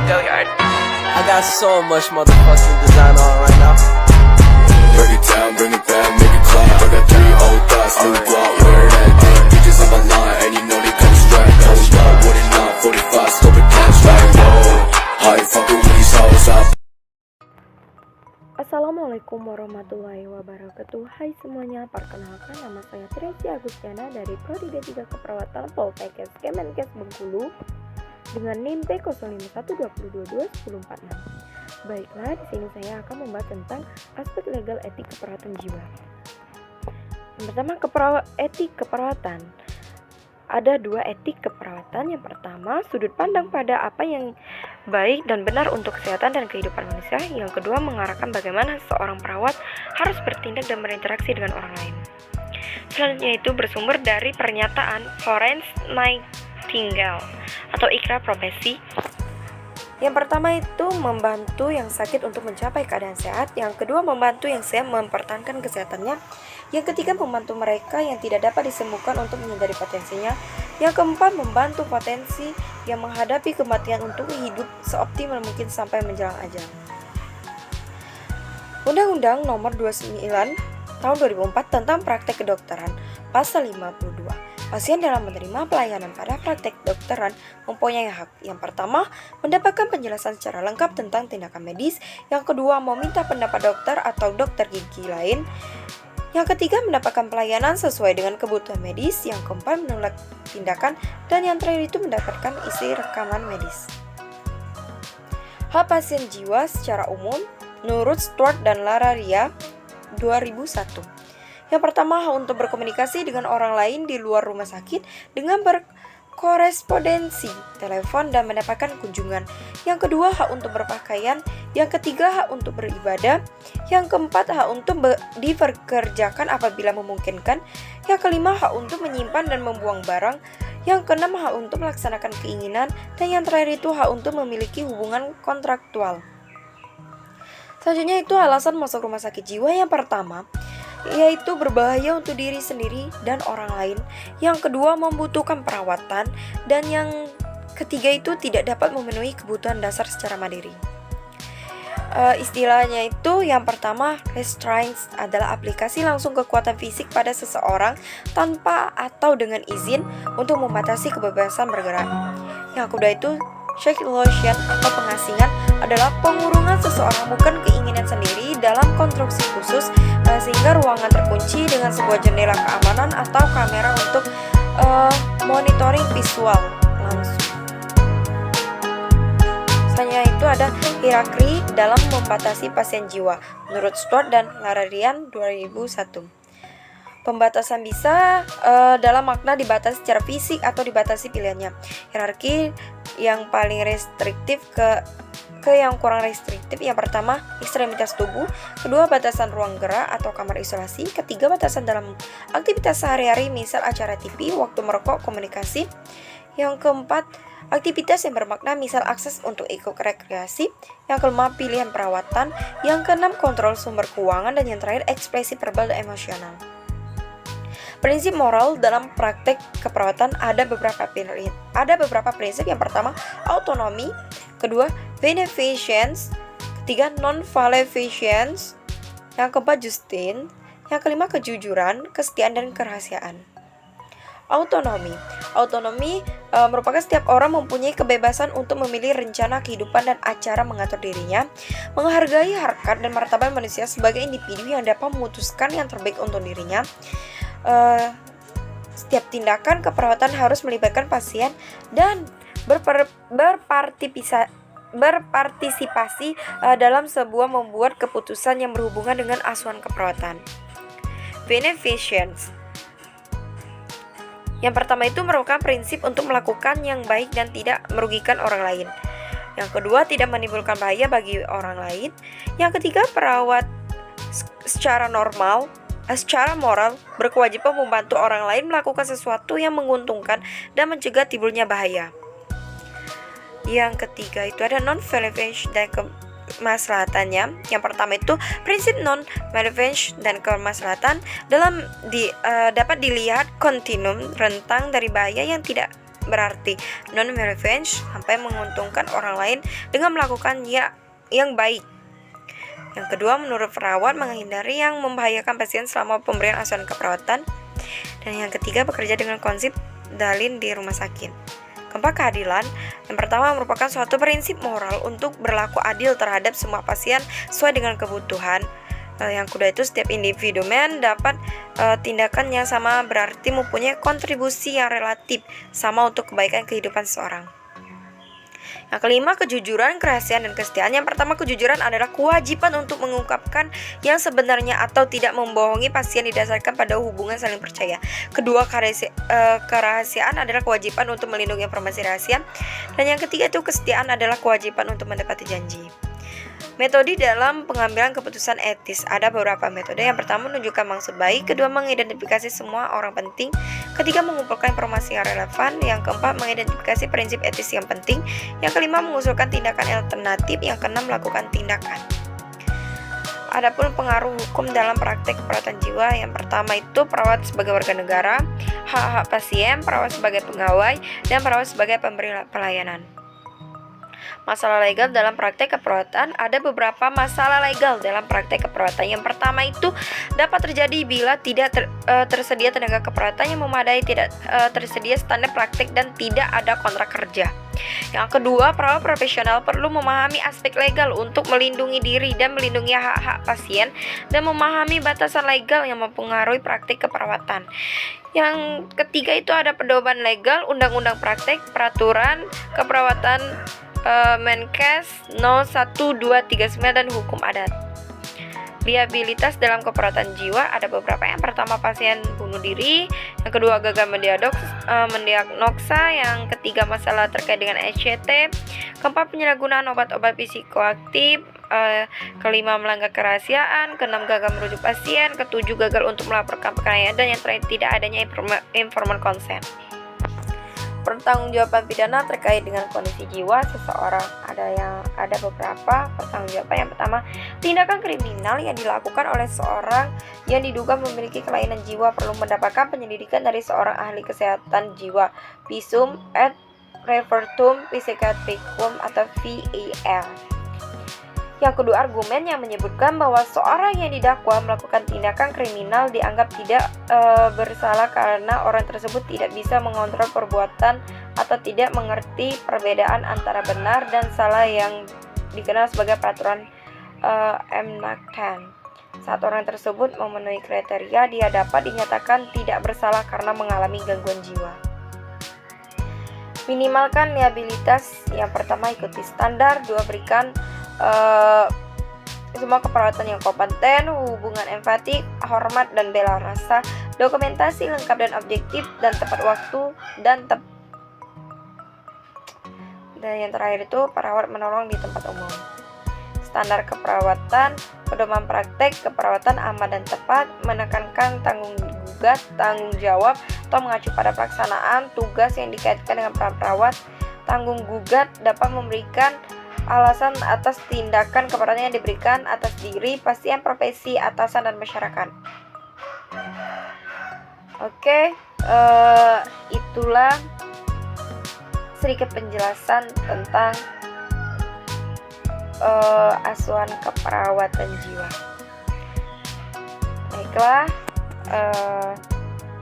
Go yard. I got so much motherfucking design on right now. Break it down, bring it back, make it clap. I got 3 old thoughts, new block, where that thing. Bitches on my line, and you know they come straight. Hold up, what it not, 45, scope it cash like, whoa. How you fucking with these hoes up? Assalamualaikum warahmatullahi wabarakatuh. Hai semuanya, perkenalkan nama saya Tracy Agustiana dari Prodi D3 Keperawatan Poltekkes Kemenkes Bengkulu dengan NIM P0512221046. Baiklah, di sini saya akan membahas tentang aspek legal etik keperawatan jiwa. Yang pertama, etik keperawatan. Ada 2 etik keperawatan. Yang pertama, sudut pandang pada apa yang baik dan benar untuk kesehatan dan kehidupan manusia. Yang kedua, mengarahkan bagaimana seorang perawat harus bertindak dan berinteraksi dengan orang lain. Selanjutnya itu bersumber dari pernyataan Florence Nightingale atau ikrar profesi. Yang pertama itu membantu yang sakit untuk mencapai keadaan sehat. Yang kedua, membantu yang sehat mempertahankan kesehatannya. Yang ketiga, membantu mereka yang tidak dapat disembuhkan untuk menyadari potensinya. Yang keempat, membantu potensi yang menghadapi kematian untuk hidup seoptimal mungkin sampai menjelang ajal. Undang-Undang Nomor 29 Tahun 2004 tentang Praktek Kedokteran, Pasal 52. Pasien dalam menerima pelayanan pada praktek kedokteran mempunyai hak. Yang pertama, mendapatkan penjelasan secara lengkap tentang tindakan medis. Yang kedua, meminta pendapat dokter atau dokter gigi lain. Yang ketiga, mendapatkan pelayanan sesuai dengan kebutuhan medis. Yang keempat, menolak tindakan. Dan yang terakhir itu mendapatkan isi rekaman medis. Hak pasien jiwa secara umum menurut Stuart dan Lararia 2001. Yang pertama, hak untuk berkomunikasi dengan orang lain di luar rumah sakit dengan berkorespondensi, telepon, dan mendapatkan kunjungan. Yang kedua, hak untuk berpakaian. Yang ketiga, hak untuk beribadah. Yang keempat, hak untuk dipekerjakan apabila memungkinkan. Yang kelima, hak untuk menyimpan dan membuang barang. Yang keenam, hak untuk melaksanakan keinginan. Dan yang terakhir itu hak untuk memiliki hubungan kontraktual. Selanjutnya itu alasan masuk rumah sakit jiwa. Yang pertama, yaitu berbahaya untuk diri sendiri dan orang lain. Yang kedua, membutuhkan perawatan. Dan yang ketiga itu tidak dapat memenuhi kebutuhan dasar secara mandiri. Istilahnya itu, yang pertama, restraints adalah aplikasi langsung kekuatan fisik pada seseorang tanpa atau dengan izin untuk membatasi kebebasan bergerak. Yang kedua itu circulation atau pengasingan adalah pengurungan seseorang bukan keinginan sendiri dalam konstruksi khusus sehingga ruangan terkunci dengan sebuah jendela keamanan atau kamera untuk monitoring visual langsung. Selanjutnya itu ada hierarki dalam membatasi pasien jiwa menurut Stuart dan Lararian 2001. Pembatasan bisa dalam makna dibatasi secara fisik atau dibatasi pilihannya. Hierarki yang paling restriktif ke yang kurang restriktif. Yang pertama, ekstremitas tubuh. Kedua, batasan ruang gerak atau kamar isolasi. Ketiga, batasan dalam aktivitas sehari-hari, misal acara TV, waktu merokok, komunikasi. Yang keempat, aktivitas yang bermakna, misal akses untuk ikut rekreasi. Yang kelima, pilihan perawatan. Yang keenam, kontrol sumber keuangan. Dan yang terakhir, ekspresi verbal dan emosional. Prinsip moral dalam praktek keperawatan ada beberapa prinsip. Yang pertama, autonomi. Kedua, beneficence. Ketiga, non-maleficence. Yang keempat, justice. Yang kelima, kejujuran, kesetiaan, dan kerahasiaan. Autonomi merupakan setiap orang mempunyai kebebasan untuk memilih rencana kehidupan dan acara mengatur dirinya, menghargai harkat dan martabat manusia sebagai individu yang dapat memutuskan yang terbaik untuk dirinya. Setiap tindakan keperawatan harus melibatkan pasien dan berpartisipasi dalam sebuah membuat keputusan yang berhubungan dengan asuhan keperawatan. Beneficence. Yang pertama itu merupakan prinsip untuk melakukan yang baik dan tidak merugikan orang lain. Yang kedua, tidak menimbulkan bahaya bagi orang lain. Yang ketiga, perawat secara moral berkewajiban membantu orang lain melakukan sesuatu yang menguntungkan dan mencegah timbulnya bahaya. Yang ketiga itu ada non-maleficence dan kemaslahatannya. Yang pertama itu prinsip non-maleficence dan kemaslahatan dapat dilihat kontinum rentang dari bahaya yang tidak berarti non-revenge, sampai menguntungkan orang lain dengan melakukan yang baik. Yang kedua, menurut perawat, menghindari yang membahayakan pasien selama pemberian asuhan keperawatan. Dan yang ketiga, bekerja dengan konsep dalin di rumah sakit. Keempat, keadilan. Yang pertama, merupakan suatu prinsip moral untuk berlaku adil terhadap semua pasien sesuai dengan kebutuhan. Yang kedua itu, setiap individu mendapat tindakan yang sama berarti mempunyai kontribusi yang relatif sama untuk kebaikan kehidupan seseorang. Yang kelima, kejujuran, kerahasiaan, dan kesetiaan. Yang pertama, kejujuran adalah kewajiban untuk mengungkapkan yang sebenarnya atau tidak membohongi pasien didasarkan pada hubungan saling percaya. Kedua, kerahasiaan adalah kewajiban untuk melindungi informasi rahasia. Dan yang ketiga itu, kesetiaan adalah kewajiban untuk mendapati janji. Metode dalam pengambilan keputusan etis. Ada beberapa metode. Yang pertama, menunjukkan maksud baik. Kedua, mengidentifikasi semua orang penting. Ketiga, mengumpulkan informasi yang relevan. Yang keempat, mengidentifikasi prinsip etis yang penting. Yang kelima, mengusulkan tindakan alternatif. Yang keenam, melakukan tindakan. Adapun pengaruh hukum dalam praktek keperawatan jiwa. Yang pertama itu, perawat sebagai warga negara, hak-hak pasien, perawat sebagai pegawai, dan perawat sebagai pemberi pelayanan. Masalah legal dalam praktek keperawatan. Ada beberapa masalah legal dalam praktek keperawatan. Yang pertama itu dapat terjadi bila tidak tersedia tenaga keperawatan yang memadai, tidak tersedia standar praktek, dan tidak ada kontrak kerja. Yang kedua, perawat profesional perlu memahami aspek legal untuk melindungi diri dan melindungi hak-hak pasien, dan memahami batasan legal yang mempengaruhi praktek keperawatan. Yang ketiga itu ada pedoman legal, undang-undang praktek, peraturan keperawatan, Menkes No. 1239, dan hukum adat. Liabilitas dalam keperawatan jiwa ada beberapa. Yang pertama, pasien bunuh diri. Yang kedua, gagal mendiagnosa. Yang ketiga, masalah terkait dengan SCT. Keempat, penyalahgunaan obat-obat psikoaktif. Kelima, melanggar kerahasiaan. Keenam, gagal merujuk pasien. Ketujuh, gagal untuk melaporkan penganiayaan. Dan yang terakhir, tidak adanya informan konsen. Pertanggungjawaban pidana terkait dengan kondisi jiwa seseorang. Ada beberapa pertanggungjawaban. Yang pertama, tindakan kriminal yang dilakukan oleh seorang yang diduga memiliki kelainan jiwa perlu mendapatkan penyelidikan dari seorang ahli kesehatan jiwa, visum et repertum psychiatricum atau VER. Yang kedua, argumen yang menyebutkan bahwa seorang yang didakwa melakukan tindakan kriminal dianggap tidak bersalah karena orang tersebut tidak bisa mengontrol perbuatan atau tidak mengerti perbedaan antara benar dan salah yang dikenal sebagai peraturan M10. Saat orang tersebut memenuhi kriteria, dia dapat dinyatakan tidak bersalah karena mengalami gangguan jiwa. Minimalkan liabilitas. Yang pertama, ikuti standar. Dua, berikan semua keperawatan yang kompeten, hubungan empatik, hormat dan bela rasa, dokumentasi lengkap dan objektif, dan tepat waktu dan yang terakhir itu, perawat menolong di tempat umum. Standar keperawatan, pedoman praktek keperawatan aman dan tepat, menekankan tanggung jawab atau mengacu pada pelaksanaan tugas yang dikaitkan dengan peran perawat. Tanggung gugat dapat memberikan alasan atas tindakan keperawatan yang diberikan atas diri, pasien, profesi, atasan, dan masyarakat. Oke, itulah sedikit penjelasan tentang asuhan keperawatan jiwa. Baiklah,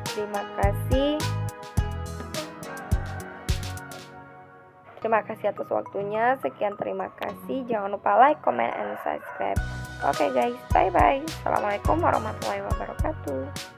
terima kasih. Terima kasih atas waktunya. Sekian, terima kasih. Jangan lupa like, comment, and subscribe. Oke guys, bye-bye. Assalamualaikum warahmatullahi wabarakatuh.